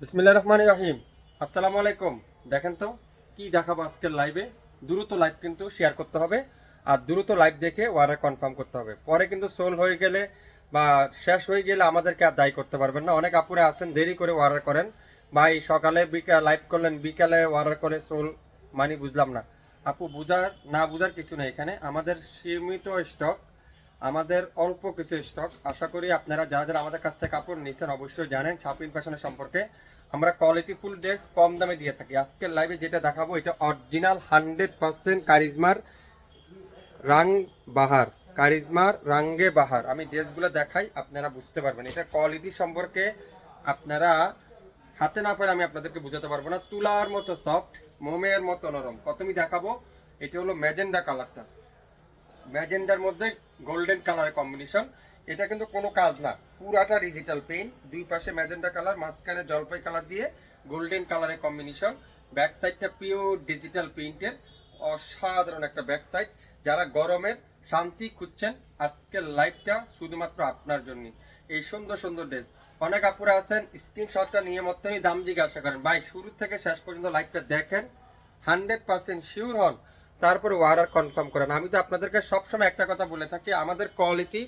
বিসমিল্লাহির রহমানির রহিম। আসসালামু আলাইকুম। দেখেন তো কি দেখাবো আজকের লাইভে। দ্রুত লাইভ কিন্তু শেয়ার করতে হবে, আর দ্রুত লাইভ দেখে অর্ডার কনফার্ম করতে হবে। পরে কিন্তু সোল হয়ে গেলে বা শেষ হয়ে গেলে আমাদেরকে আর দায়ী করতে পারবেন না। অনেক আপুরে আছেন দেরি করে অর্ডার করেন, ভাই সকালে বিকাল লাইভ করলেন, বিকালে অর্ডার করে সোল, মানে বুঝলাম না। আপু বুঝার না বুঝার কিছু নেই, এখানে আমাদের সীমিত স্টক, আমাদের অল্প কিছু স্টক। আশা করি আপনারা যারা যারা আমাদের কাছ থেকে কাপড় নিচ্ছেন অবশ্যই জানেন শাপিন ফ্যাশনের সম্পর্কে। আমরা কোয়ালিটিফুল ড্রেস কম দামে দিয়ে থাকি। আজকের লাইভে যেটা দেখাবো এটা অরিজিনাল 100% কারিজমার রাং বাহার, কারিজমার রাঙ্গে বাহার। আমি ড্রেসগুলো দেখাই, আপনারা বুঝতে পারবেন এটা কোয়ালিটি সম্পর্কে। আপনারা হাতে না পারে আমি আপনাদেরকে বুঝাতে পারবো না। তুলার মতো সফট, মোমের মতো নরম। প্রথমেই দেখাবো এটা হলো ম্যাজেন্ডা কালারটা, ম্যাজেন্ডার মধ্যে গোল্ডেন কালারের কম্বিনেশন। এটা কিন্তু কোনো কাজ না, পুরাটা ডিজিটাল পেইন্ট। দুই পাশে ম্যাজেন্ডা কালার, মাঝখানে জলপাই কালার দিয়ে গোল্ডেন কালারের কম্বিনেশন। ব্যাক সাইডটা পিওর ডিজিটাল পেইন্টের, অসাধারণ একটা ব্যাক সাইড। যারা গরমের শান্তি খুঁজছেন আজকের লাইভটা শুধুমাত্র আপনার জন্য। এই সুন্দর সুন্দর ড্রেস অনেক আপুরা আছেন, স্ক্রিনশটটা নিয়ে মতনই দাম জিজ্ঞাসা করেন। ভাই শুরু থেকে শেষ পর্যন্ত লাইভটা দেখেন, 100% শিওর হন, তারপরে অর্ডার কনফার্ম করেন। আমি তো আপনাদেরকে সবসময় একটা কথা বলে থাকি, আমাদের কোয়ালিটি,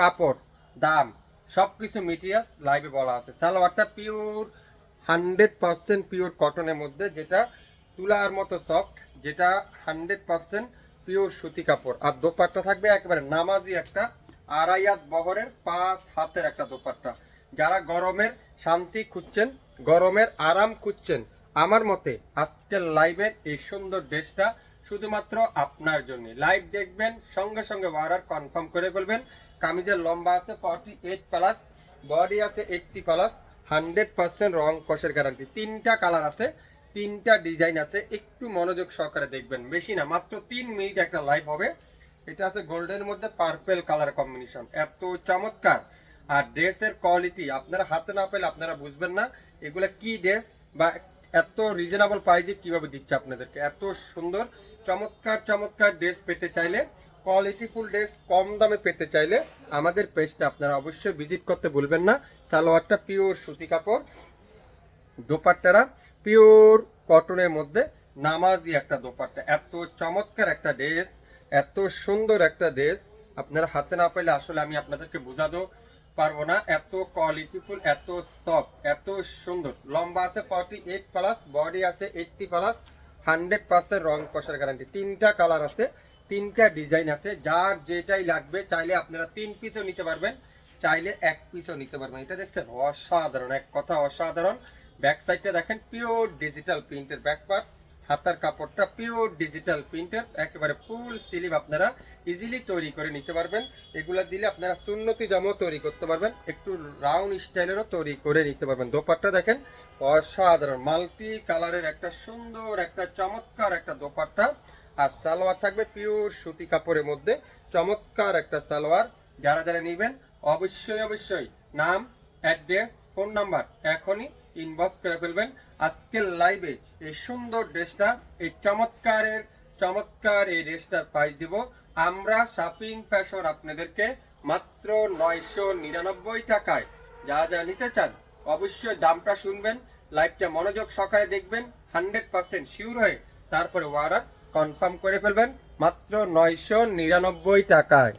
কাপড়, দাম সব কিছু মেটেরিয়ালস লাইভে বলা আছে। সালোয়ারটা পিওর 100% পিওর কটনের মধ্যে, যেটা তুলার মতো সফট, যেটা 100% পিওর সুতি কাপড়। আর দোপাট্টা থাকবে একেবারে নামাজি একটা 2.5 হাত বহরের 5 হাতের একটা দোপাট্টা। যারা গরমের শান্তি খুঁজছেন, গরমের আরাম খুঁজছেন, আমার মতে আজকের লাইভের এই সুন্দর ড্রেসটা শুধুমাত্র আপনার জন্য। লাইভ দেখবেন, সঙ্গে সঙ্গে অর্ডার কনফার্ম করে ফেলবেন। কামিজের লম্বা আছে 48+, বডি আছে 80+, 100% রং কষের গ্যারান্টি। 3টা কালার আছে, 3টা ডিজাইন আছে। একটু মনোযোগ সহকারে দেখবেন, বেশি না, মাত্র 3 মিনিট একটা লাইভ হবে। এটা আছে গোল্ডের মধ্যে পার্পেল কালার কম্বিনেশন, এত চমৎকার। আর ড্রেসের কোয়ালিটি আপনারা হাতে না পেলে আপনারা বুঝবেন না এগুলা কি ড্রেস, বা এত রিজনেবল প্রাইসে কিভাবে দিচ্ছে আপনাদেরকে। এত সুন্দর চমৎকার চমৎকার ড্রেস পেতে চাইলে, কোয়ালিটিফুল ড্রেস কম দামে পেতে চাইলে আমাদের পেজটা আপনারা অবশ্যই ভিজিট করতে ভুলবেন না। সালোয়ারটা পিওর সুতি কাপড়, দোপাট্টারা পিওর কটনের মধ্যে নামাজি একটা দোপাট্টা। এত চমৎকার একটা ড্রেস, এত সুন্দর একটা ড্রেস আপনারা হাতে না পেলে আসলে আমি আপনাদেরকে বোঝাতে পারবো না। এত কোয়ালিটিফুল, এত সফট, এত সুন্দর। লম্বা আছে 48+, বডি আছে 80+, 100% রং কষার গ্যারান্টি। 3টা কালার আছে, 3টা ডিজাইন আছে। যার যেটাই লাগবে চাইলে আপনারা 3 পিসও নিতে পারবেন, চাইলে 1 পিসও নিতে পারবেন। এটা দেখছেন অসাধারণ, এক কথা অসাধারণ। ব্যাক সাইডটা দেখেন পিওর ডিজিটাল প্রিন্টের ব্যাক পার্ট, হাতার কাপড়টা পিওর ডিজিটাল প্রিন্টের, একেবারে ফুল স্লিভ আপনারা ইজিলি তৈরি করে নিতে পারবেন। এগুলা দিলে আপনারা সুন্নতি জামাও তৈরি করতে পারবেন, একটু রাউন্ড স্টাইলেরও তৈরি করে নিতে পারবেন। দোপাট্টা দেখেন অসাধারণ, মাল্টি কালারের একটা সুন্দর একটা চমৎকার একটা দোপাট্টা। আর সালোয়ার থাকবে পিওর সুতি কাপড়ের মধ্যে, চমৎকার একটা সালোয়ার। যারা যারা নেবেন অবশ্যই অবশ্যই নাম, অ্যাড্রেস, ফোন নাম্বার এখনই ইনবক্স করে ফেলবেন। আজকের লাইভে এই সুন্দর ড্রেসটা, এই চমৎকার এই ড্রেসটার প্রাইস দিব আমরা শাপিং ফ্যাশন আপনাদেরকে মাত্র 999 টাকায়। যারা যারা নিতে চান অবশ্যই দামটা শুনবেন, লাইভটা মনোযোগ সহকারে দেখবেন, 100% শিওর হয়ে তারপরে অর্ডার কনফার্ম করে ফেলবেন মাত্র 999 টাকায়।